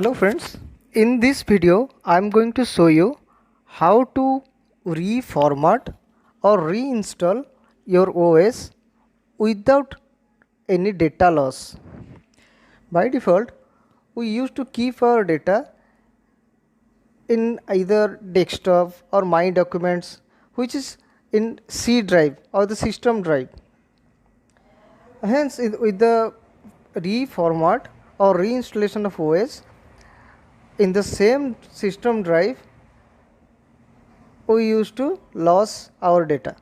Hello friends, in this video I am going to show you how to reformat or reinstall your OS without any data loss. By default, we used to keep our data in either desktop or my documents, which is in C drive or the system drive. Hence, with the reformat or reinstallation of OS in the same system drive, we used to lose our data.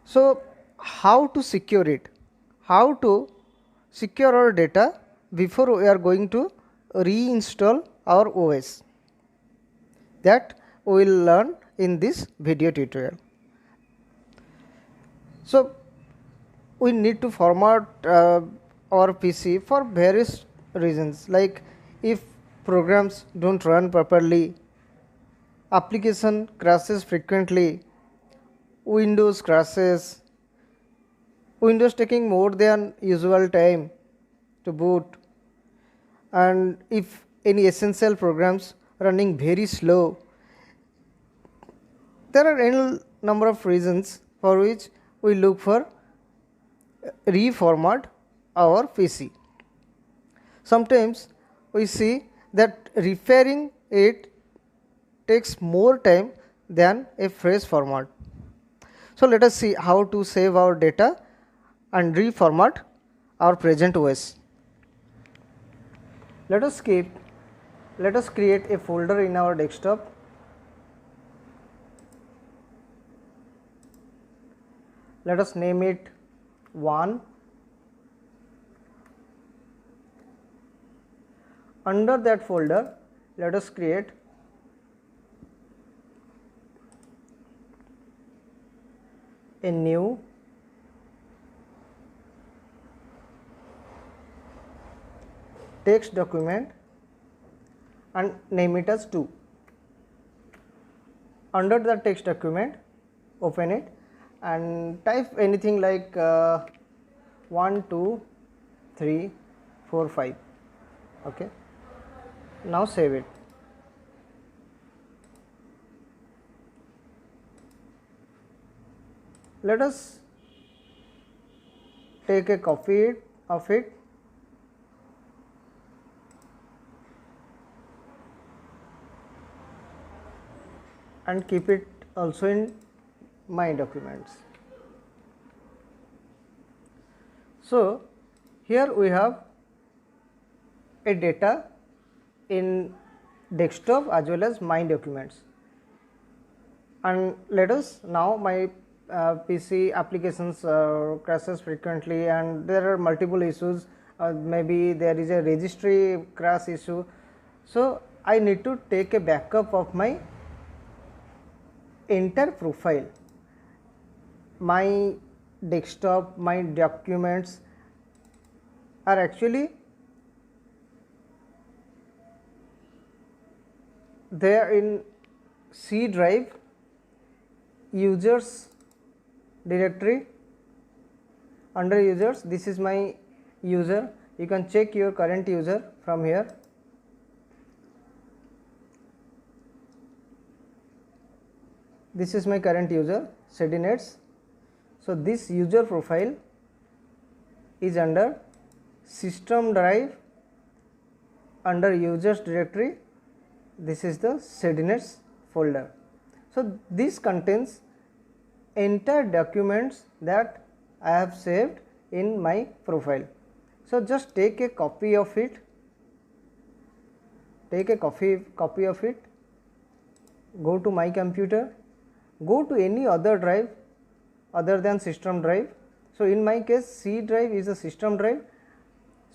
So how to secure it? How to secure our data before we are going to reinstall our OS? That we will learn in this video tutorial. So we need to format our PC for various reasons, like if programs don't run properly, application crashes frequently, Windows crashes, Windows taking more than usual time to boot, and if any essential programs running very slow. There are any number of reasons for which we look for reformat our PC. Sometimes we see that repairing it takes more time than a fresh format. So let us see how to save our data and reformat our present OS. Let us create a folder in our desktop. Let us name it 1. Under that folder, let us create a new text document and name it as 2. Under the text document, open it and type anything like 1 2 3 4 5. Okay, now save it. Let us take a copy of it and keep it also in my documents. So here we have a data in desktop as well as my documents, and let us now my PC applications crashes frequently and there are multiple issues, maybe there is a registry crash issue. So I need to take a backup of my entire profile, my desktop, my documents are actually there in C drive, users directory. Under users, this is my user. You can check your current user from here. This is my current user, Sedinets. So this user profile is under system drive, under users directory. This is the Sedinets folder. So this contains entire documents that I have saved in my profile. So just take a copy of it, copy of it, go to my computer, go to any other drive other than system drive. So in my case C drive is a system drive,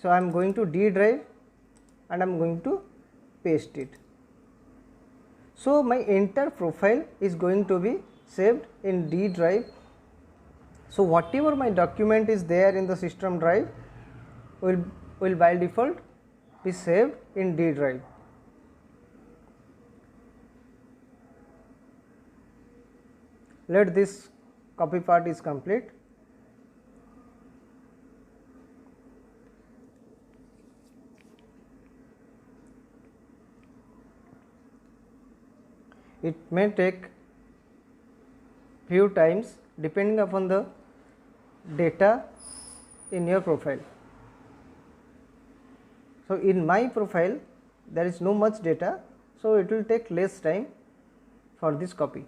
so I am going to D drive and I am going to paste it. So my entire profile is going to be saved in D drive. So whatever my document is there in the system drive will by default be saved in D drive. Let this copy part is complete. It may take few times depending upon the data in your profile. So, in my profile there is no much data, so it will take less time for this copy.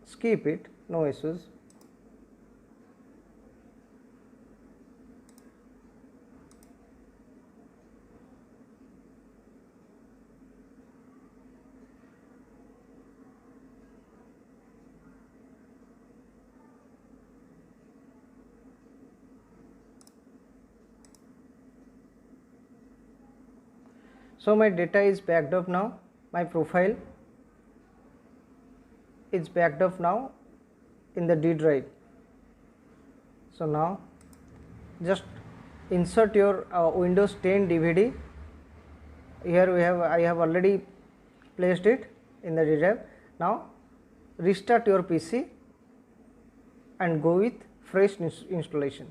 Skip it, no issues. So, my data is backed up now, my profile is backed up now in the D drive. So, now just insert your Windows 10 DVD. Here I have already placed it in the D drive. Now restart your PC and go with fresh installation.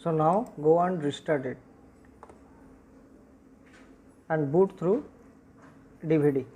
So, now go and restart it and boot through DVD.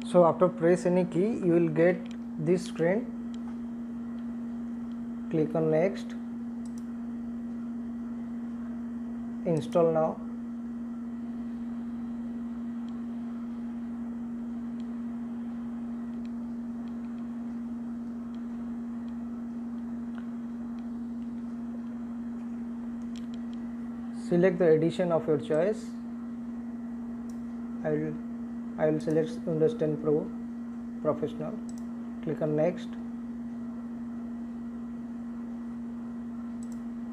So, after press any key you will get this screen. Click on next, install now. Select the edition of your choice. I will select Windows 10 Pro Professional. Click on next.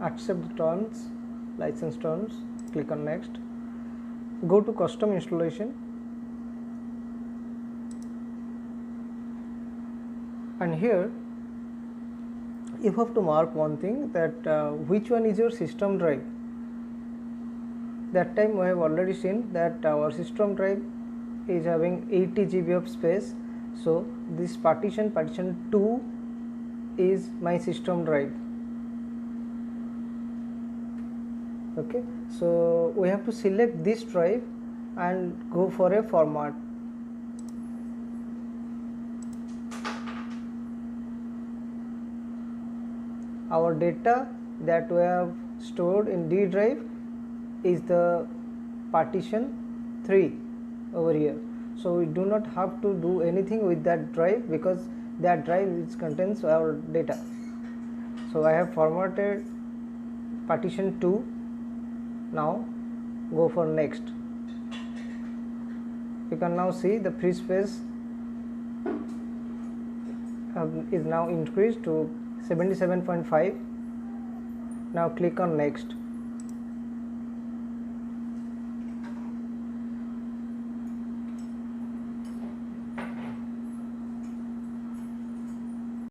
Accept the terms, license terms. Click on next. Go to custom installation and here you have to mark one thing, that which one is your system drive. That time we have already seen that our system drive is having 80 GB of space. So, this partition 2 is my system drive. Okay, so we have to select this drive and go for a format. Our data that we have stored in D drive is the partition 3 over here. So, we do not have to do anything with that drive because that drive contains our data. So, I have formatted partition 2. Now go for next. You can now see the free space is now increased to 77.5. Now click on next.